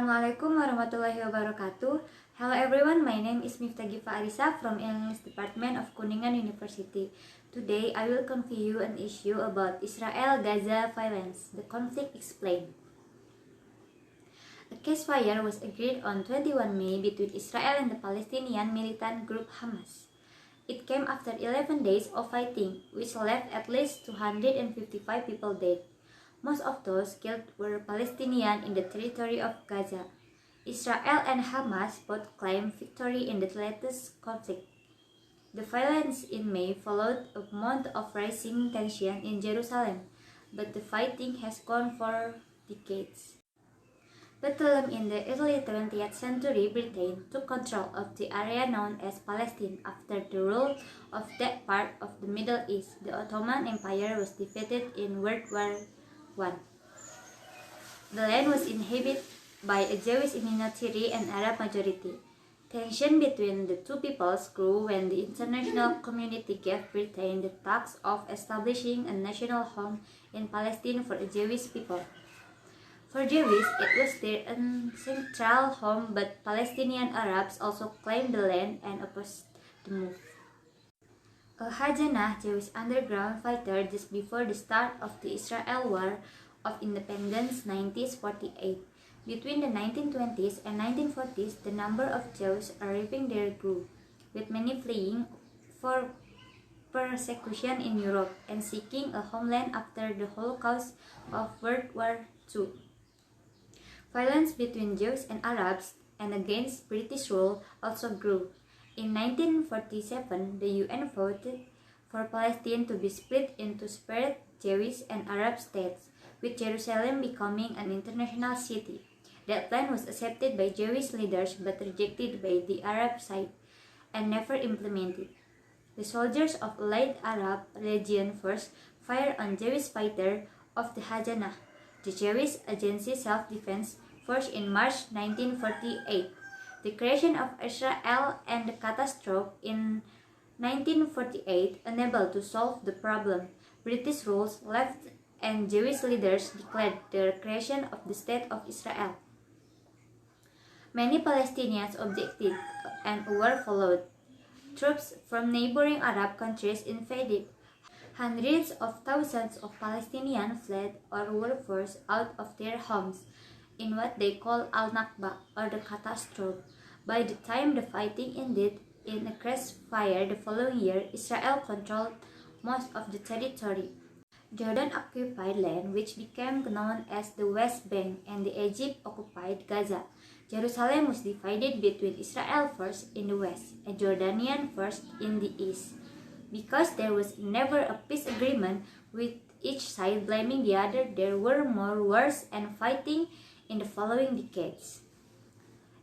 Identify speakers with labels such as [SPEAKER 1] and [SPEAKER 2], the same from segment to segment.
[SPEAKER 1] Assalamualaikum warahmatullahi wabarakatuh. Hello everyone, my name is Miftah Gifa Arisa from English Department of Kuningan University. Today I will convey you an issue about Israel-Gaza violence, the conflict explained. A ceasefire was agreed on 21 May between Israel and the Palestinian militant group Hamas. It came after 11 days of fighting, which left at least 255 people dead. Most of those killed were Palestinians in the territory of Gaza. Israel and Hamas both claimed victory in the latest conflict. The violence in May followed a month of rising tension in Jerusalem, but the fighting has gone for decades. Bethlehem in the early 20th century, Britain took control of the area known as Palestine after the rule of that part of the Middle East. The Ottoman Empire was defeated in World War I. The land was inhabited by a Jewish minority and Arab majority. Tension between the two peoples grew when the international community gave Britain the task of establishing a national home in Palestine for the Jewish people. For Jews, it was their ancestral home, but Palestinian Arabs also claimed the land and opposed the move. A Haganah, Jewish underground fighter just before the start of the Israel War of Independence 1948. Between the 1920s and 1940s, the number of Jews arriving there grew, with many fleeing for persecution in Europe and seeking a homeland after the Holocaust of World War II. Violence between Jews and Arabs and against British rule also grew. In 1947, the UN voted for Palestine to be split into separate Jewish and Arab states, with Jerusalem becoming an international city. That plan was accepted by Jewish leaders but rejected by the Arab side and never implemented. The soldiers of Allied Arab Legion first fired on Jewish fighters of the Haganah, the Jewish Agency Self-Defense Force, in March 1948. The creation of Israel and the catastrophe in 1948 enabled to solve the problem. British rules left and Jewish leaders declared the creation of the State of Israel. Many Palestinians objected and a war followed. Troops from neighboring Arab countries invaded. Hundreds of thousands of Palestinians fled or were forced out of their homes in what they call Al-Nakba, or the catastrophe. By the time the fighting ended in a ceasefire the following year, Israel controlled most of the territory. Jordan occupied land which became known as the West Bank, and Egypt occupied Gaza. Jerusalem was divided between Israel first in the west and Jordanian first in the east. Because there was never a peace agreement, with each side blaming the other, there were more wars and fighting in the following decades.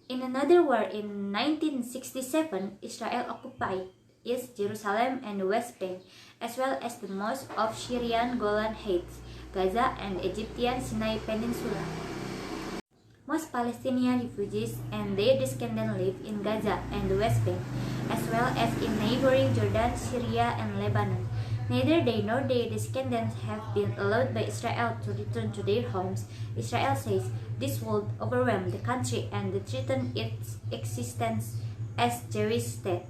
[SPEAKER 1] In another war in 1967, Israel occupied East Jerusalem and the West Bank, as well as the most of Syrian Golan Heights, Gaza, and the Egyptian Sinai Peninsula. Most Palestinian refugees and their descendants live in Gaza and the West Bank, as well as in neighboring Jordan, Syria, and Lebanon. Neither they nor their descendants have been allowed by Israel to return to their homes. Israel says this would overwhelm the country and threaten its existence as Jewish state.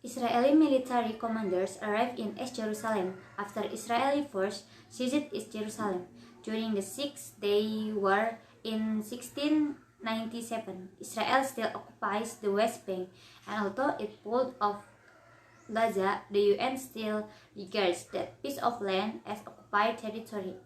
[SPEAKER 1] Israeli military commanders arrived in East Jerusalem after Israeli forces seized East Jerusalem during the Six-Day War in 1697. Israel still occupies the West Bank, and although it pulled off Gaza, the UN still regards that piece of land as occupied territory.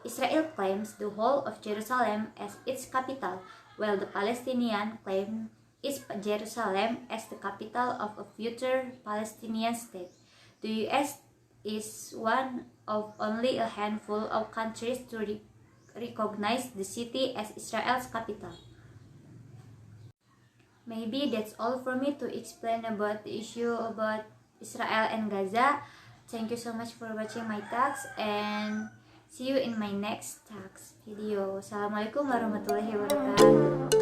[SPEAKER 1] Israel claims the whole of Jerusalem as its capital, while the Palestinians claim East Jerusalem as the capital of a future Palestinian state. The US is one of only a handful of countries to recognize the city as Israel's capital. Maybe that's all for me to explain about the issue about Israel and Gaza. Thank you so much for watching my talks, and see you in my next talks video. Assalamualaikum warahmatullahi wabarakatuh.